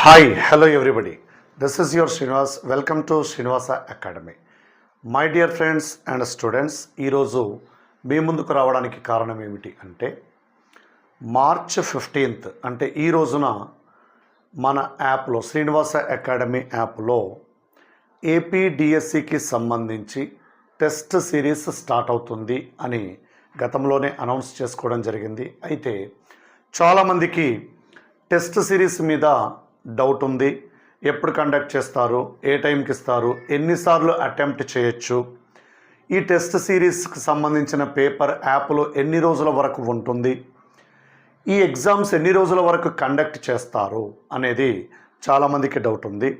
Hi, hello everybody. This is your Srinivas. Welcome to Srinivasa Academy. My dear friends and students, ఈరోజు మీ ముందుకు రావడానికి కారణం ఏమిటి అంటే మార్చ్ 15th అంటే ఈ రోజున మన యాప్లో శ్రీనివాస అకాడమీ యాప్లో ఏపీడిఎస్సికి సంబంధించి టెస్ట్ సిరీస్ స్టార్ట్ అవుతుంది అని గతంలోనే అనౌన్స్ చేసుకోవడం జరిగింది. అయితే చాలామందికి టెస్ట్ సిరీస్ మీద డౌట్ ఉంది. ఎప్పుడు కండక్ట్ చేస్తారు, ఏ టైంకి ఇస్తారు, ఎన్నిసార్లు అటెంప్ట్ చేయొచ్చు, ఈ టెస్ట్ సిరీస్కి సంబంధించిన పేపర్ యాప్లో ఎన్ని రోజుల వరకు ఉంటుంది, ఈ ఎగ్జామ్స్ ఎన్ని రోజుల వరకు కండక్ట్ చేస్తారు అనేది చాలామందికి డౌట్ ఉంది.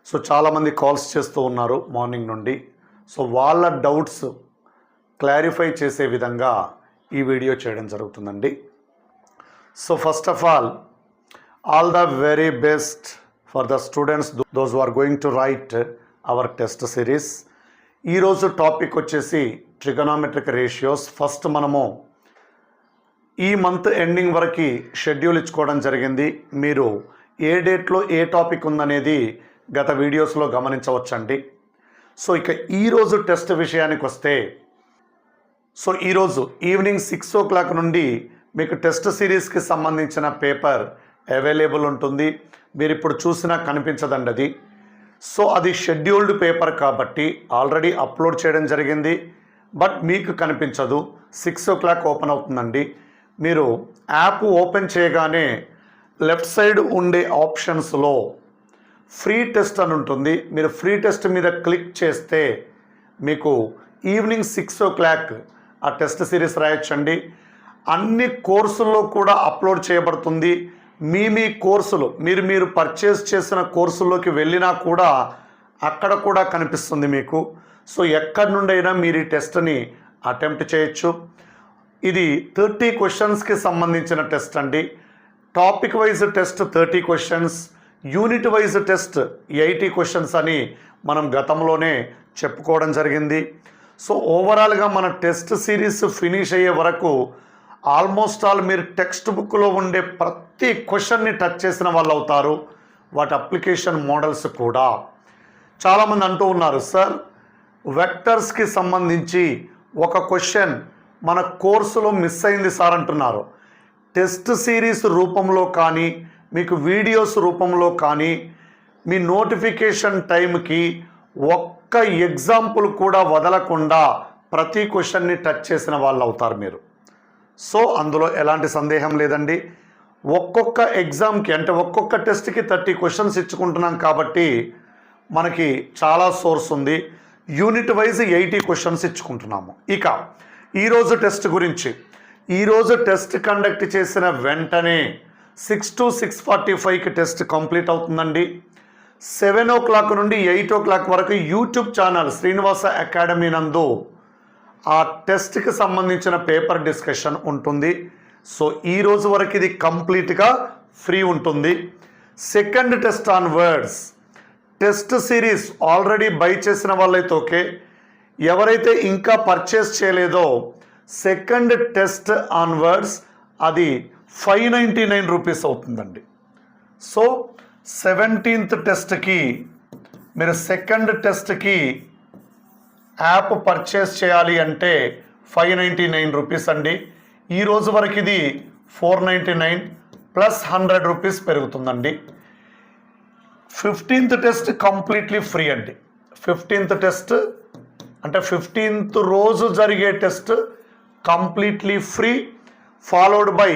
సో చాలామంది కాల్స్ చేస్తూ ఉన్నారు మార్నింగ్ నుండి. సో వాళ్ళ డౌట్స్ క్లారిఫై చేసే విధంగా ఈ వీడియో చేయడం జరుగుతుందండి. So first of all the very best for the students, those who are going to write our test series. ఈరోజు టాపిక్ వచ్చేసి ట్రిగోనామెట్రిక్ రేషియోస్. ఫస్ట్ మనము ఈ మంత్ ఎండింగ్ వరకు షెడ్యూల్ ఇచ్చుకోవడం జరిగింది. మీరు ఏ డేట్లో ఏ టాపిక్ ఉందనేది గత వీడియోస్లో గమనించవచ్చండి. సో ఇక ఈరోజు టెస్ట్ విషయానికి వస్తే, సో ఈరోజు ఈవినింగ్ 6 o'clock నుండి మీకు టెస్ట్ సిరీస్కి సంబంధించిన పేపర్ అవైలబుల్ ఉంటుంది. మీరు ఇప్పుడు చూసినా కనిపించదండి అది. సో అది షెడ్యూల్డ్ పేపర్ కాబట్టి ఆల్రెడీ అప్లోడ్ చేయడం జరిగింది, బట్ మీకు కనిపించదు. 6 o'clock ఓపెన్ అవుతుందండి. మీరు యాప్ ఓపెన్ చేయగానే లెఫ్ట్ సైడ్ ఉండే ఆప్షన్స్లో ఫ్రీ టెస్ట్ అని ఉంటుంది. మీరు ఫ్రీ టెస్ట్ మీద క్లిక్ చేస్తే మీకు ఈవినింగ్ 6 o'clock ఆ టెస్ట్ సిరీస్ రాయొచ్చండి. అన్ని కోర్సుల్లో కూడా అప్లోడ్ చేయబడుతుంది. మీ కోర్సులు మీరు పర్చేస్ చేసిన కోర్సుల్లోకి వెళ్ళినా కూడా అక్కడ కూడా కనిపిస్తుంది మీకు. సో ఎక్కడి నుండైనా మీరు ఈ టెస్ట్ని అటెంప్ట్ చేయొచ్చు. ఇది 30 క్వశ్చన్స్కి సంబంధించిన టెస్ట్ అండి. Topic wise test 30 questions, unit wise test 80 questions అని మనం గతంలోనే చెప్పుకోవడం జరిగింది. సో ఓవరాల్గా మన టెస్ట్ సిరీస్ ఫినిష్ అయ్యే వరకు ఆల్మోస్ట్ ఆల్ మీరు టెక్స్ట్ బుక్లో ఉండే ప్రతి క్వశ్చన్ని టచ్ చేసిన వాళ్ళు అవుతారు. వాటి అప్లికేషన్ మోడల్స్ కూడా. చాలామంది అంటూ ఉన్నారు, సార్ వెక్టర్స్కి సంబంధించి ఒక క్వశ్చన్ మన కోర్సులో మిస్ అయింది సార్ అంటున్నారు. టెస్ట్ సిరీస్ రూపంలో కానీ మీకు వీడియోస్ రూపంలో కానీ మీ నోటిఫికేషన్ టైంకి ఒక్క ఎగ్జాంపుల్ కూడా వదలకుండా ప్రతి క్వశ్చన్ని టచ్ చేసిన వాళ్ళు అవుతారు మీరు. సో అందులో ఎలాంటి సందేహం లేదండి. ఒక్కొక్క ఎగ్జామ్కి అంటే ఒక్కొక్క టెస్ట్కి 30 క్వశ్చన్స్ ఇచ్చుకుంటున్నాం కాబట్టి మనకి చాలా సోర్స్ ఉంది. యూనిట్ వైజ్ 80 క్వశ్చన్స్ ఇచ్చుకుంటున్నాము. ఇక ఈరోజు టెస్ట్ గురించి, ఈరోజు టెస్ట్ కండక్ట్ చేసిన వెంటనే 6 to 6:45కి టెస్ట్ కంప్లీట్ అవుతుందండి. 7 o'clock నుండి 8 o'clock వరకు యూట్యూబ్ ఛానల్ శ్రీనివాస అకాడమీ నందు ఆ టెస్ట్కి సంబంధించిన పేపర్ డిస్కషన్ ఉంటుంది. సో ఈ రోజు వరకు ఇది కంప్లీట్గా ఫ్రీ ఉంటుంది. Second test onwards test series already by చేసిన వాళ్ళైతే ఓకే, ఎవరైతే ఇంకా పర్చేస్ చేయలేదో సెకండ్ టెస్ట్ ఆన్వర్డ్స్ అది 599 రూపీస్ అవుతుందండి. సో 17th టెస్ట్కి మీరు సెకండ్ టెస్ట్కి యాప్ పర్చేస్ చేయాలి అంటే 599 రూపీస్ అండి. ఈ రోజు వరకు ఇది 499 ప్లస్ 100 రూపీస్ పెరుగుతుందండి. 15th టెస్ట్ కంప్లీట్లీ ఫ్రీ అండి. 15th టెస్ట్ అంటే 15th రోజు జరిగే test completely free, followed by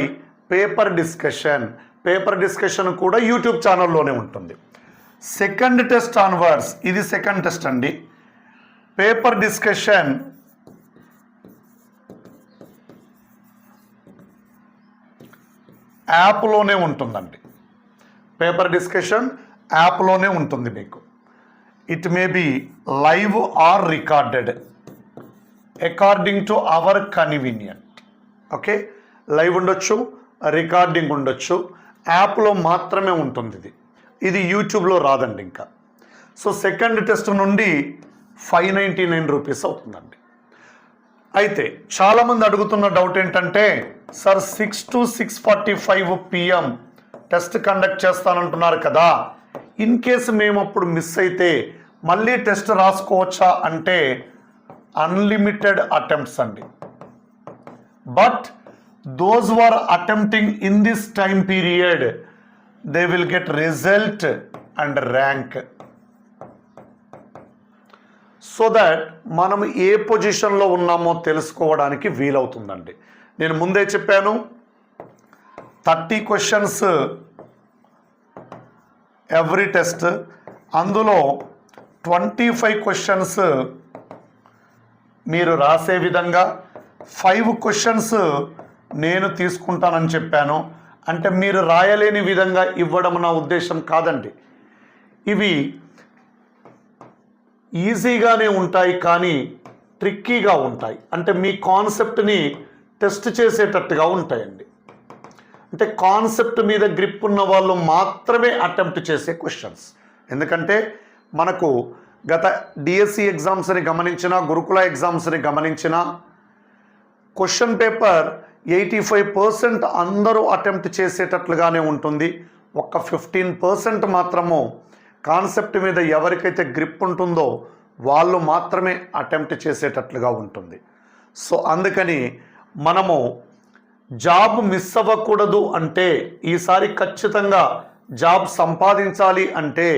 paper discussion. Paper discussion కూడా యూట్యూబ్ ఛానల్లోనే ఉంటుంది. సెకండ్ టెస్ట్ ఆన్వర్డ్స్ ఇది సెకండ్ టెస్ట్ అండి. పేపర్ డిస్కషన్ యాప్లోనే ఉంటుందండి. పేపర్ డిస్కషన్ యాప్లోనే ఉంటుంది మీకు. It may be live are recorded according to our convenient. Okay, live ఉండొచ్చు, recording ఉండొచ్చు. యాప్లో మాత్రమే ఉంటుంది ఇది యూట్యూబ్లో రాదండి ఇంకా. సో సెకండ్ టెస్ట్ నుండి 599 రూపీస్ అవుతుందండి. అయితే చాలామంది అడుగుతున్న డౌట్ ఏంటంటే, sir 6 to 6:45 PM test conduct చేస్తానంటున్నారు కదా, ఇన్ కేసు మేము అప్పుడు మిస్ అయితే మళ్ళీ టెస్ట్ రాసుకోవచ్చా అంటే అన్లిమిటెడ్ అటెంప్ట్స్ అండి. But those who are attempting in this time period, they will get result and rank. So that మనం ఏ పొజిషన్లో ఉన్నామో తెలుసుకోవడానికి వీలవుతుందండి. నేను ముందే చెప్పాను 30 క్వశ్చన్స్ ఎవ్రీ టెస్ట్, అందులో 25 క్వశ్చన్స్ మీరు రాసే విధంగా 5 క్వశ్చన్స్ నేను తీసుకుంటానని చెప్పాను. అంటే మీరు రాయలేని విధంగా ఇవ్వడం నా ఉద్దేశం కాదండి. ఇవి ఈజీగానే ఉంటాయి కానీ ట్రిక్కీగా ఉంటాయి. అంటే మీ కాన్సెప్ట్ని టెస్ట్ చేసేటట్టుగా ఉంటాయండి. అంటే కాన్సెప్ట్ మీద గ్రిప్ ఉన్న వాళ్ళు మాత్రమే అటెంప్ట్ చేసే క్వశ్చన్స్. ఎందుకంటే మనకు గత డిఎస్సి ఎగ్జామ్స్ని గమనించిన, గురుకుల ఎగ్జామ్స్ని గమనించిన క్వశ్చన్ పేపర్ 85% అందరూ అటెంప్ట్ చేసేటట్లుగానే ఉంటుంది. ఒక్క 15% మాత్రము కాన్సెప్ట్ మీద ఎవరికైతే గ్రిప్ ఉంటుందో వాళ్ళు మాత్రమే అటెంప్ట్ చేసేటట్లుగా ఉంటుంది. సో అందుకని మనము జాబ్ మిస్ అవ్వకూడదు అంటే, ఈసారి ఖచ్చితంగా జాబ్ సంపాదించాలి అంటే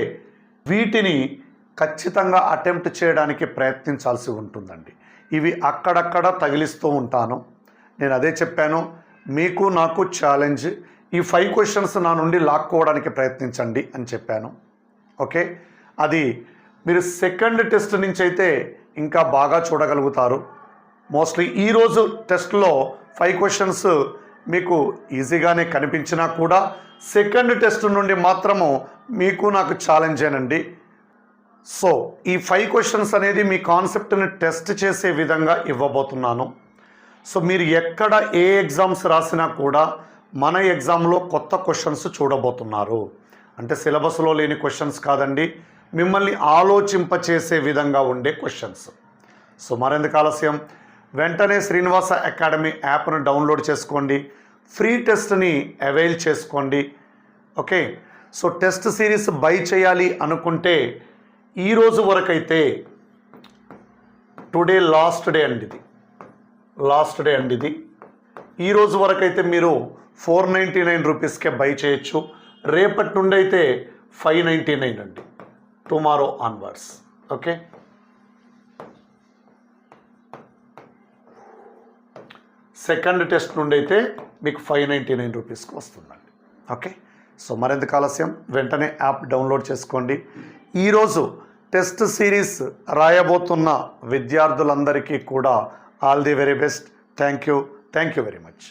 వీటిని ఖచ్చితంగా అటెంప్ట్ చేయడానికి ప్రయత్నించాల్సి ఉంటుందండి. ఇవి అక్కడక్కడ తగిలిస్తూ ఉంటాను. నేను అదే చెప్పాను, మీకు నాకు ఛాలెంజ్, ఈ 5 క్వశ్చన్స్ నా నుండి లాక్కోవడానికి ప్రయత్నించండి అని చెప్పాను. ఓకే, అది మీరు సెకండ్ టెస్ట్ నుంచి అయితే ఇంకా బాగా చూడగలుగుతారు. మోస్ట్లీ ఈరోజు టెస్ట్లో 5 క్వశ్చన్స్ మీకు ఈజీగానే కనిపించినా కూడా సెకండ్ టెస్ట్ నుండి మాత్రము మీకు నాకు ఛాలెంజేనండి. సో ఈ 5 క్వశ్చన్స్ అనేది మీ కాన్సెప్ట్ని టెస్ట్ చేసే విధంగా ఇవ్వబోతున్నాను. సో మీరు ఎక్కడ ఏ ఎగ్జామ్స్ రాసినా కూడా మన ఎగ్జామ్లో కొత్త క్వశ్చన్స్ చూడబోతున్నారు. అంటే సిలబస్లో లేని క్వశ్చన్స్ కాదండి, మిమ్మల్ని ఆలోచింపచేసే విధంగా ఉండే క్వశ్చన్స్. సో మరెందుకు ఆలస్యం, వెంటనే శ్రీనివాస అకాడమీ యాప్ను డౌన్లోడ్ చేసుకోండి, ఫ్రీ టెస్ట్ని అవైల్ చేసుకోండి. Okay, so test series by చేయాలి అనుకుంటే ఈరోజు వరకైతే టుడే లాస్ట్ డే అండి ఇది. ఈరోజు వరకైతే మీరు 499 రూపీస్కే బై చేయొచ్చు. రేపటి నుండి అయితే 599 అండి, tomorrow onwards. Okay, second test నుండి అయితే మీకు 599 రూపీస్కి వస్తుందండి. ఓకే, సో మరెందుకు ఆలస్యం, వెంటనే యాప్ డౌన్లోడ్ చేసుకోండి. ఈరోజు టెస్ట్ సిరీస్ రాయబోతున్న విద్యార్థులందరికీ కూడా all the very best. Thank you very much.